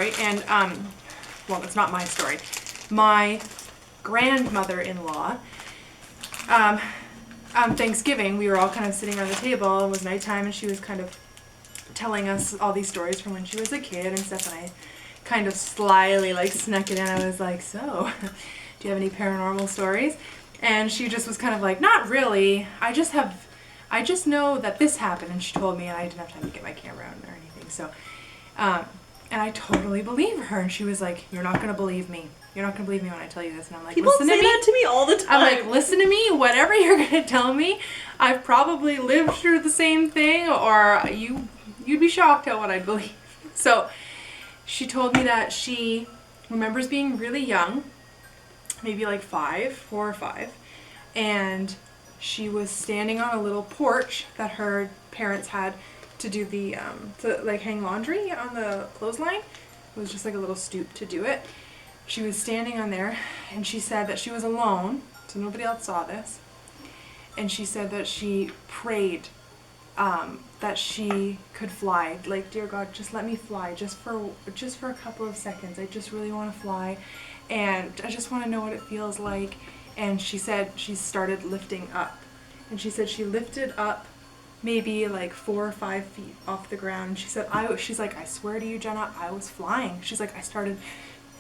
story, and well, it's not my story. My grandmother-in-law, on Thanksgiving, we were all kind of sitting around the table, and it was nighttime, and she was kind of telling us all these stories from when she was a kid and stuff, and I kind of slyly like snuck it in. I was like, so, do you have any paranormal stories? And she just was kind of like, not really. I just know that this happened, and she told me, and I didn't have time to get my camera out or anything. So, and I totally believe her, and she was like, you're not going to believe me. You're not going to believe me when I tell you this. And I'm like, people say that to me all the time. I'm like, listen to me. Whatever you're going to tell me, I've probably lived through the same thing, or you'd be shocked at what I believe. So she told me that she remembers being really young, maybe like 4 or 5, and she was standing on a little porch that her parents had to do the, to like hang laundry on the clothesline. It was just like a little stoop to do it. She was standing on there, and she said that she was alone, so nobody else saw this. And she said that she prayed that she could fly. Like, dear God, just let me fly, just for a couple of seconds. I just really want to fly, and I just want to know what it feels like. And she said she started lifting up, and she said she lifted up maybe like 4 or 5 feet off the ground. And she said, she's like, I swear to you, Jenna, I was flying. She's like, I started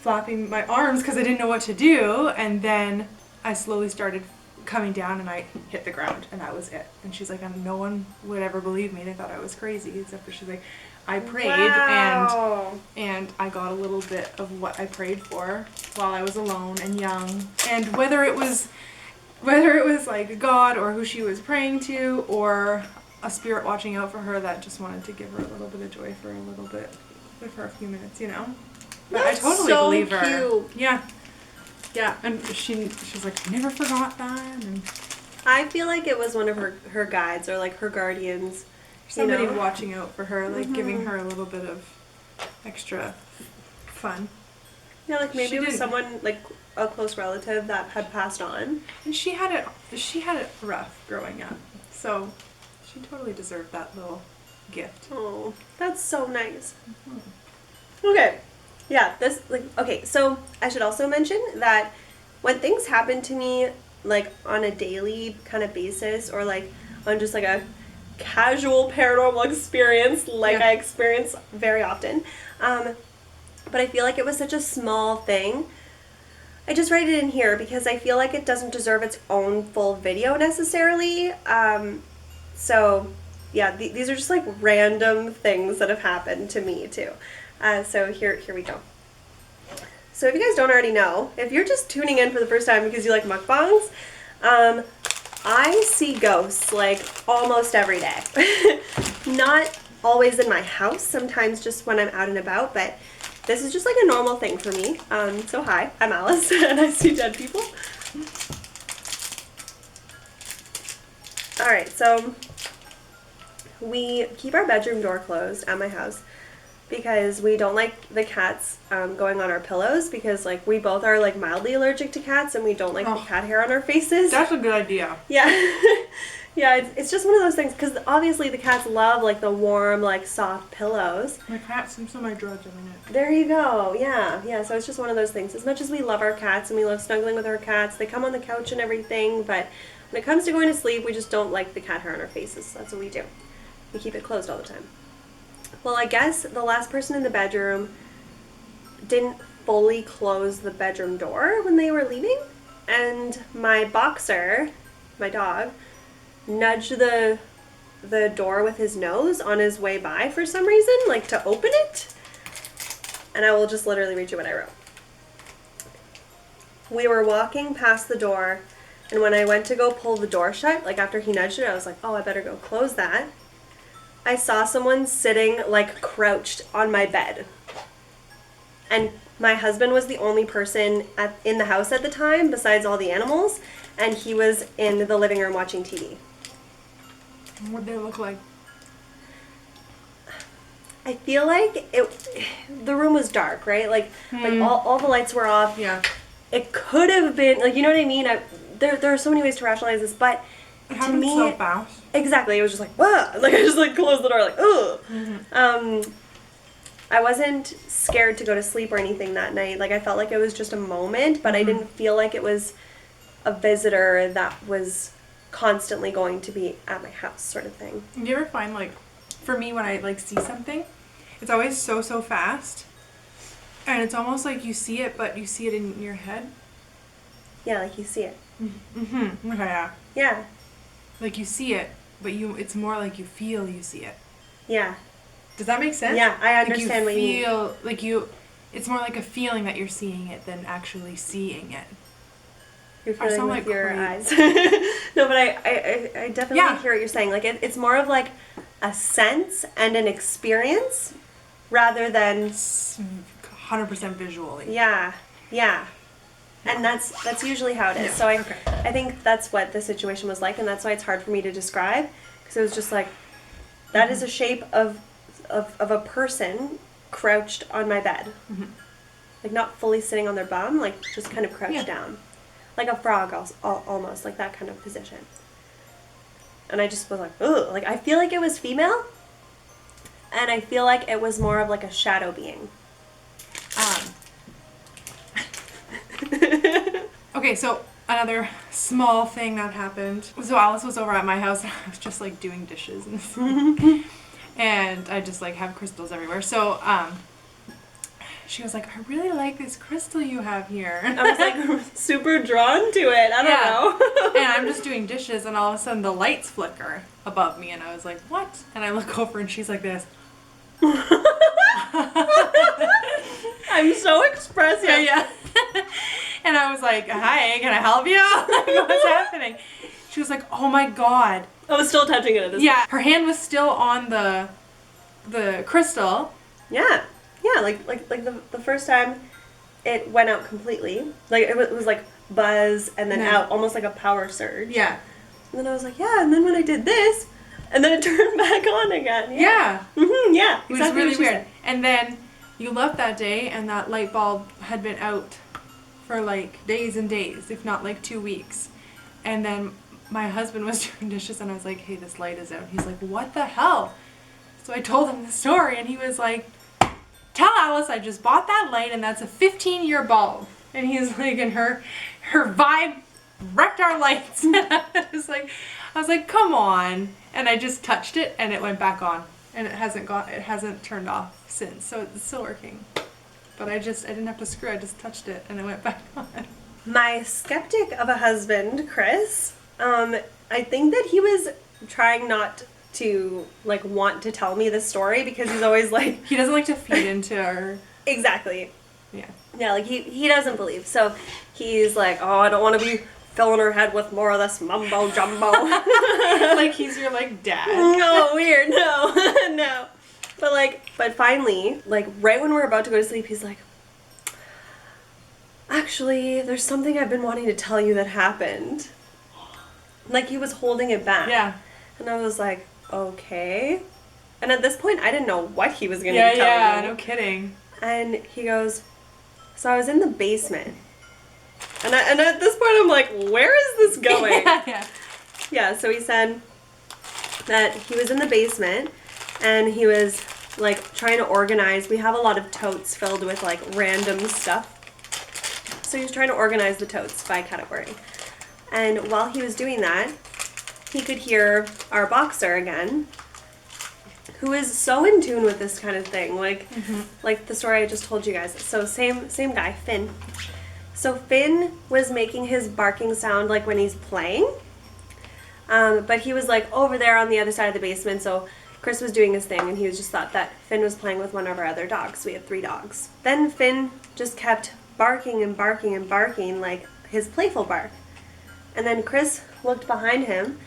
flapping my arms because I didn't know what to do, and then I slowly started coming down, and I hit the ground, and that was it. And she's like, and no one would ever believe me. They thought I was crazy, except for she's like, I prayed, wow. and I got a little bit of what I prayed for while I was alone and young. And whether it was like God or who she was praying to, or a spirit watching out for her that just wanted to give her a little bit of joy for a little bit, for a few minutes, you know. But I totally believe her. Cute. Yeah. Yeah, and she's like, I never forgot that. And I feel like it was one of her guides or like her guardians. Somebody watching out for her, like giving her a little bit of extra fun. Yeah, like maybe it was someone like a close relative that had passed on. And she had it rough growing up, so she totally deserved that little gift. Oh, that's so nice. Mm-hmm. Okay. Yeah, okay, so I should also mention that when things happen to me, like, on a daily kind of basis, or, like, on just, like, a casual paranormal experience, like I experience very often, but I feel like it was such a small thing, I just write it in here because I feel like it doesn't deserve its own full video necessarily, so, yeah, these are just, like, random things that have happened to me, too. So here we go. So if you guys don't already know, if you're just tuning in for the first time because you like mukbangs, I see ghosts like almost every day. Not always in my house, sometimes just when I'm out and about, but this is just like a normal thing for me. So hi, I'm Alice, and I see dead people. Alright, so we keep our bedroom door closed at my house because we don't like the cats going on our pillows, because like we both are like mildly allergic to cats, and we don't like the cat hair on our faces. That's a good idea. Yeah. Yeah, it's just one of those things, because obviously the cats love like the warm, like soft pillows. My cat seems on my drugs every night. There you go. Yeah, so it's just one of those things. As much as we love our cats and we love snuggling with our cats, they come on the couch and everything, but when it comes to going to sleep, we just don't like the cat hair on our faces. That's what we do. We keep it closed all the time. Well, I guess the last person in the bedroom didn't fully close the bedroom door when they were leaving, and my boxer, my dog, nudged the door with his nose on his way by for some reason, like to open it. And I will just literally read you what I wrote. We were walking past the door, and when I went to go pull the door shut, like after he nudged it, I was like, oh, I better go close that. I saw someone sitting, like, crouched on my bed. And my husband was the only person in the house at the time, besides all the animals, and he was in the living room watching TV. What did they look like? I feel like the room was dark, right? Like all the lights were off. Yeah. It could have been, like, you know what I mean? There are so many ways to rationalize this, but it happened so fast. Exactly. It was just like, whoa. Like, I just, like, closed the door, like, ugh. Mm-hmm. I wasn't scared to go to sleep or anything that night. Like, I felt like it was just a moment, but I didn't feel like it was a visitor that was constantly going to be at my house, sort of thing. Do you ever find, like, for me, when I, like, see something, it's always so fast, and it's almost like you see it, but you see it in your head? Yeah, like you see it. Mm-hmm. Okay, yeah. Yeah. Like, you see it, but it's more like you feel you see it. Yeah. Does that make sense? Yeah, I understand what you mean. Like it's more like a feeling that you're seeing it than actually seeing it. You're feeling with like your crazy. eyes. No, but I definitely hear what you're saying. Like, it's more of like a sense and an experience rather than 100% visually. Yeah. And that's usually how it is. Yeah. So I think that's what the situation was like, and that's why it's hard for me to describe, because it was just like, that is a shape of a person crouched on my bed. Like, not fully sitting on their bum, like just kind of crouched down. Like a frog, almost, like that kind of position. And I just was like, ugh. Like, I feel like it was female, and I feel like it was more of like a shadow being. Okay, so another small thing that happened. So Alice was over at my house, and I was just like doing dishes and I just like have crystals everywhere. So she was like, I really like this crystal you have here. I was like super drawn to it. I don't know. And I'm just doing dishes, and all of a sudden the lights flicker above me, and I was like, what? And I look over, and she's like this. I'm so expressive. Yeah. And I was like, hi, can I help you? Like, what's happening? She was like, oh my God. I was still touching it at this point. Her hand was still on the crystal. Yeah, like the first time it went out completely. Like, it was like buzz and then out, almost like a power surge. Yeah. And then I was like, yeah, and then when I did this, and then it turned back on again. Yeah. Yeah, It was really weird. And then you left that day, and that light bulb had been out for like days and days, if not like 2 weeks. And then my husband was doing dishes, and I was like, hey, this light is out. He's like, what the hell? So I told him the story, and he was like, tell Alice I just bought that light, and that's a 15-year bulb. And he's like, and her vibe wrecked our lights. And I was like, come on. And I just touched it, and it went back on, and it hasn't turned off since. So it's still working. But I didn't have to screw. I just touched it, and it went back on. My skeptic of a husband, Chris, I think that he was trying not to like want to tell me this story, because he's always like, he doesn't like to feed into our... Exactly. Yeah, like he doesn't believe. So he's like, oh, I don't want to be filling her head with more of this mumbo jumbo. Like he's your like dad. No, weird. No. But finally, like right when we're about to go to sleep, he's like, actually, there's something I've been wanting to tell you that happened. Like, he was holding it back. Yeah. And I was like, okay. And at this point, I didn't know what he was going to be telling me. Yeah, no kidding. And he goes, so I was in the basement. And at this point, I'm like, where is this going? Yeah, so he said that he was in the basement, and he was, like, trying to organize. We have a lot of totes filled with, like, random stuff. So he was trying to organize the totes by category. And while he was doing that, he could hear our boxer again, who is so in tune with this kind of thing. Like, like the story I just told you guys. So same guy, Finn. So Finn was making his barking sound like when he's playing. But he was like over there on the other side of the basement. So Chris was doing his thing, and he was just thought that Finn was playing with one of our other dogs. We had 3 dogs. Then Finn just kept barking and barking and barking, like his playful bark. And then Chris looked behind him,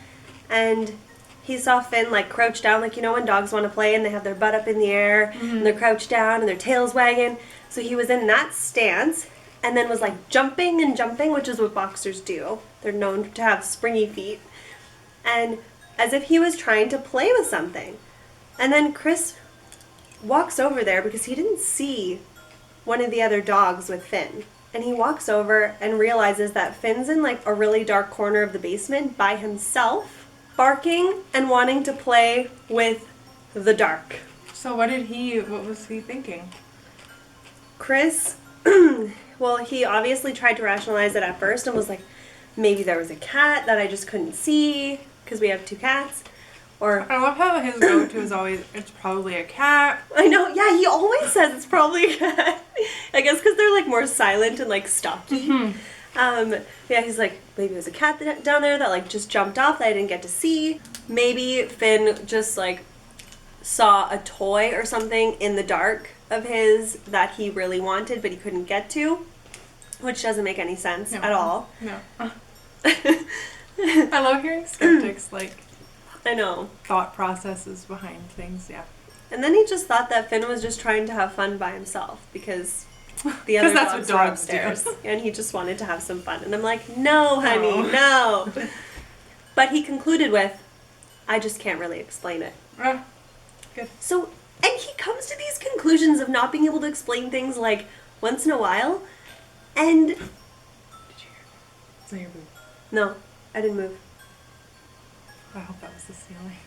and he saw Finn like crouch down, like, you know when dogs want to play and they have their butt up in the air and they're crouched down and their tail's wagging. So he was in that stance, and then was like jumping and jumping, which is what boxers do. They're known to have springy feet. And as if he was trying to play with something. And then Chris walks over there because he didn't see one of the other dogs with Finn. And he walks over and realizes that Finn's in like a really dark corner of the basement by himself, barking and wanting to play with the dark. So what was he thinking? Chris, well, he obviously tried to rationalize it at first and was like, maybe there was a cat that I just couldn't see because we have 2 cats. Or I love how his go-to is always, it's probably a cat. I know, yeah, he always says it's probably a cat. I guess because they're like more silent and like stocky. Yeah, he's like, maybe it was a cat down there that like just jumped off that I didn't get to see. Maybe Finn just like saw a toy or something in the dark of his that he really wanted but he couldn't get to, which doesn't make any sense at all. No. I love hearing skeptics like I know. thought processes behind things, yeah. And then he just thought that Finn was just trying to have fun by himself because the other that's dogs what were dogs upstairs. do. And he just wanted to have some fun. And I'm like, no, honey, no. But he concluded with, I just can't really explain it. Good. So, and he comes to these conclusions of not being able to explain things like once in a while. And Did you hear? It's not your boob. no, I didn't move. I hope that was the ceiling.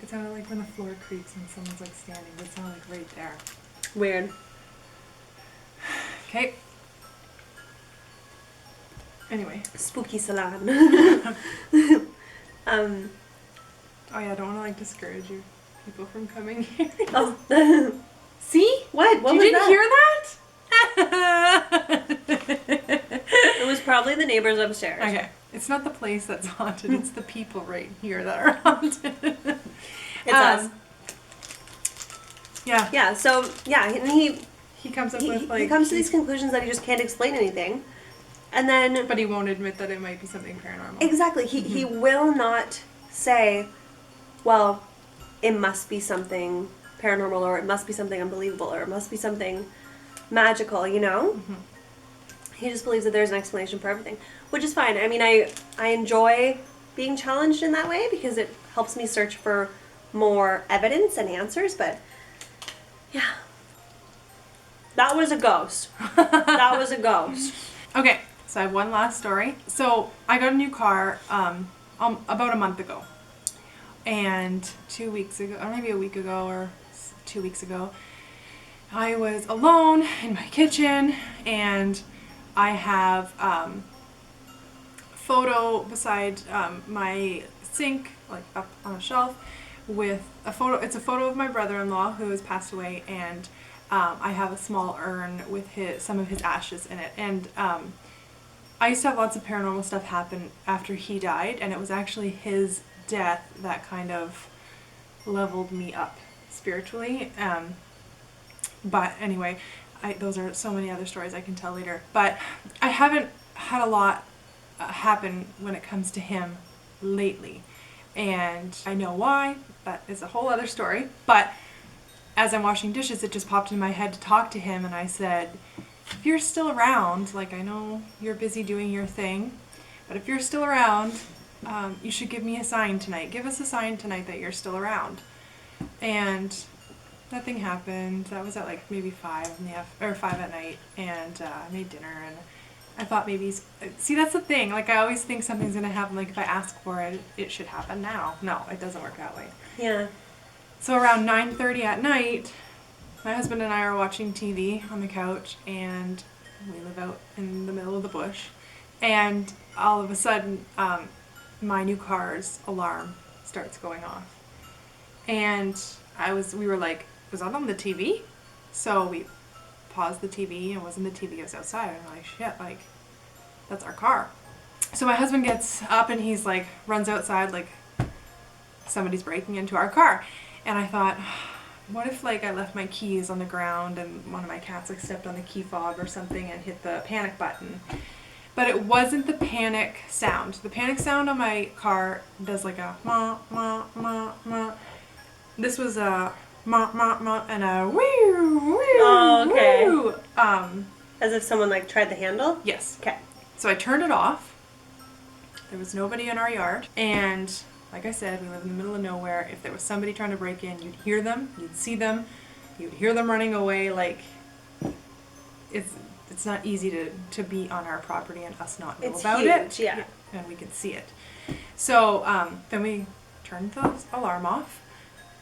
It sounded like when the floor creaks and someone's like standing. It sounded like right there. Weird. Okay. Anyway. Spooky salon. Oh yeah, I don't want to like discourage you people from coming here. Oh. See? What? What you was didn't that? hear that? It was probably the neighbors upstairs. Okay. It's not the place that's haunted, it's the people right here that are haunted. It's us. Yeah. Yeah, so, yeah, and He comes up with like... he comes to these conclusions that he just can't explain anything. And then... But he won't admit that it might be something paranormal. Exactly. He will not say, well, it must be something paranormal, or it must be something unbelievable, or it must be something magical, you know? Mm-hmm. He just believes that there's an explanation for everything, which is fine. I mean, I enjoy being challenged in that way because it helps me search for more evidence and answers, but yeah. That was a ghost. That was a ghost. Okay, so I have one last story. So I got a new car about a month ago. And 2 weeks ago, or maybe a week ago or 2 weeks ago, I was alone in my kitchen and I have photo beside my sink, like up on a shelf, with a photo. It's a photo of my brother-in-law who has passed away, and I have a small urn with some of his ashes in it. And I used to have lots of paranormal stuff happen after he died, and it was actually his death that kind of leveled me up spiritually. But anyway, those are so many other stories I can tell later. But I haven't had a lot happen when it comes to him lately. And I know why. That is a whole other story. But as I'm washing dishes, it just popped in my head to talk to him. And I said, if you're still around, like I know you're busy doing your thing, but if you're still around, you should give me a sign tonight. Give us a sign tonight that you're still around. And nothing happened. That was at like maybe 5 at night, and I made dinner, and I thought maybe see, that's the thing. Like I always think something's gonna happen. Like if I ask for it, it should happen now. No, it doesn't work that way. Yeah. So around 9:30 at night, my husband and I are watching TV on the couch, and we live out in the middle of the bush, and all of a sudden, my new car's alarm starts going off, and we were like, was that on the TV? So we paused the TV, and it wasn't the TV, it was outside, and I'm like, shit, like, that's our car. So my husband gets up and he's like, runs outside like somebody's breaking into our car. And I thought, what if like I left my keys on the ground and one of my cats like stepped on the key fob or something and hit the panic button? But it wasn't the panic sound. The panic sound on my car does like a ma, ma, ma, ma. This was a ma, ma, ma, and a woo, woo, Oh, okay. woo. As if someone like tried the handle? Yes. Okay. So I turned it off. There was nobody in our yard. And like I said, we live in the middle of nowhere. If there was somebody trying to break in, you'd hear them, you'd see them, you'd hear them running away. Like, it's not easy to be on our property and us not know about it. Yeah. And we can see it. So then we turned the alarm off,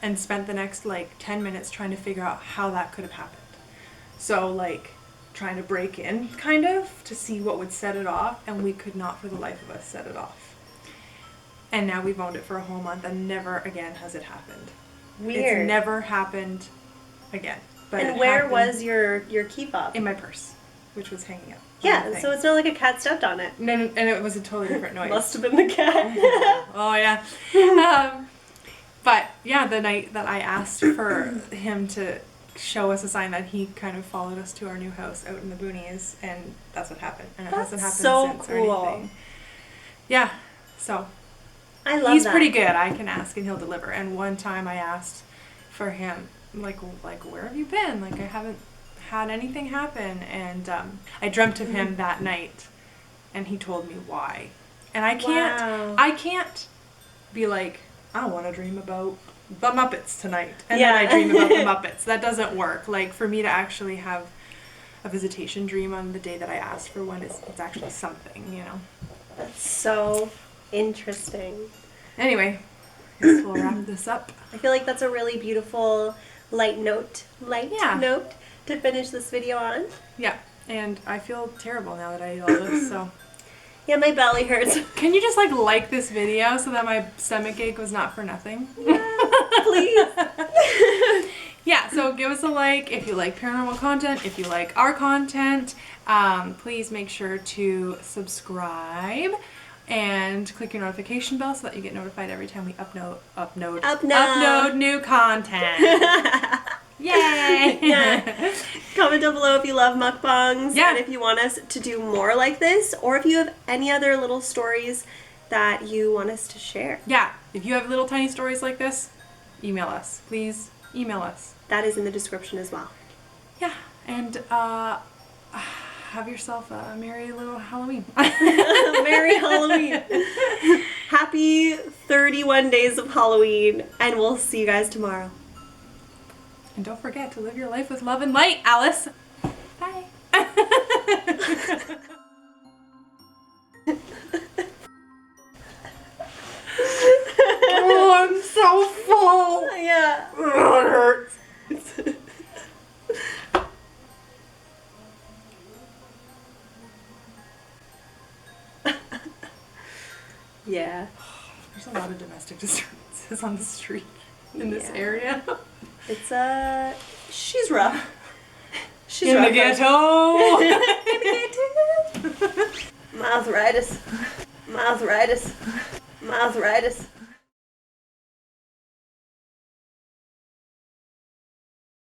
and spent the next like 10 minutes trying to figure out how that could have happened. So like trying to break in kind of to see what would set it off, and we could not for the life of us set it off. And now we've owned it for a whole month and never again has it happened. Weird. It's never happened again. But and where was your key fob? In my purse, which was hanging up. Yeah, so it's not like a cat stepped on it. And it was a totally different noise. Must have been the cat. Oh yeah. But yeah, the night that I asked for him to show us a sign that he kind of followed us to our new house out in the boonies, and that's what happened. And it hasn't happened so since cool. or anything. Yeah, so I love he's that. pretty good. I can ask and he'll deliver. And one time I asked for him, like where have you been? Like I haven't had anything happen. And I dreamt of him that night, and he told me why. And I can't be like, I want to dream about the Muppets tonight, and then I dream about the Muppets. That doesn't work. Like for me to actually have a visitation dream on the day that I asked for one, it's actually something, you know. That's so interesting. Anyway, I guess we'll wrap this up. I feel like that's a really beautiful light note to finish this video on. Yeah, and I feel terrible now that I ate all this, so. Yeah, my belly hurts. Can you just like this video so that my stomach ache was not for nothing? Yeah, please. Yeah, so give us a like if you like paranormal content. If you like our content, please make sure to subscribe and click your notification bell so that you get notified every time we upload new content. Yay! Yeah. Comment down below if you love mukbangs, Yeah. and if you want us to do more like this, or if you have any other little stories that you want us to share. Yeah, if you have little tiny stories like this, email us. Please email us. That is in the description as well. Yeah, and have yourself a merry little Halloween. Merry Halloween. Happy 31 days of Halloween, and we'll see you guys tomorrow. And don't forget to live your life with love and light, Alice. Bye. Oh, I'm so full. Yeah. Oh, it hurts. Yeah. There's a lot of domestic disturbances on the street in this area. It's she's rough. She's In rough. the ghetto. Mouthritis. Mouthritis. Mouthritis.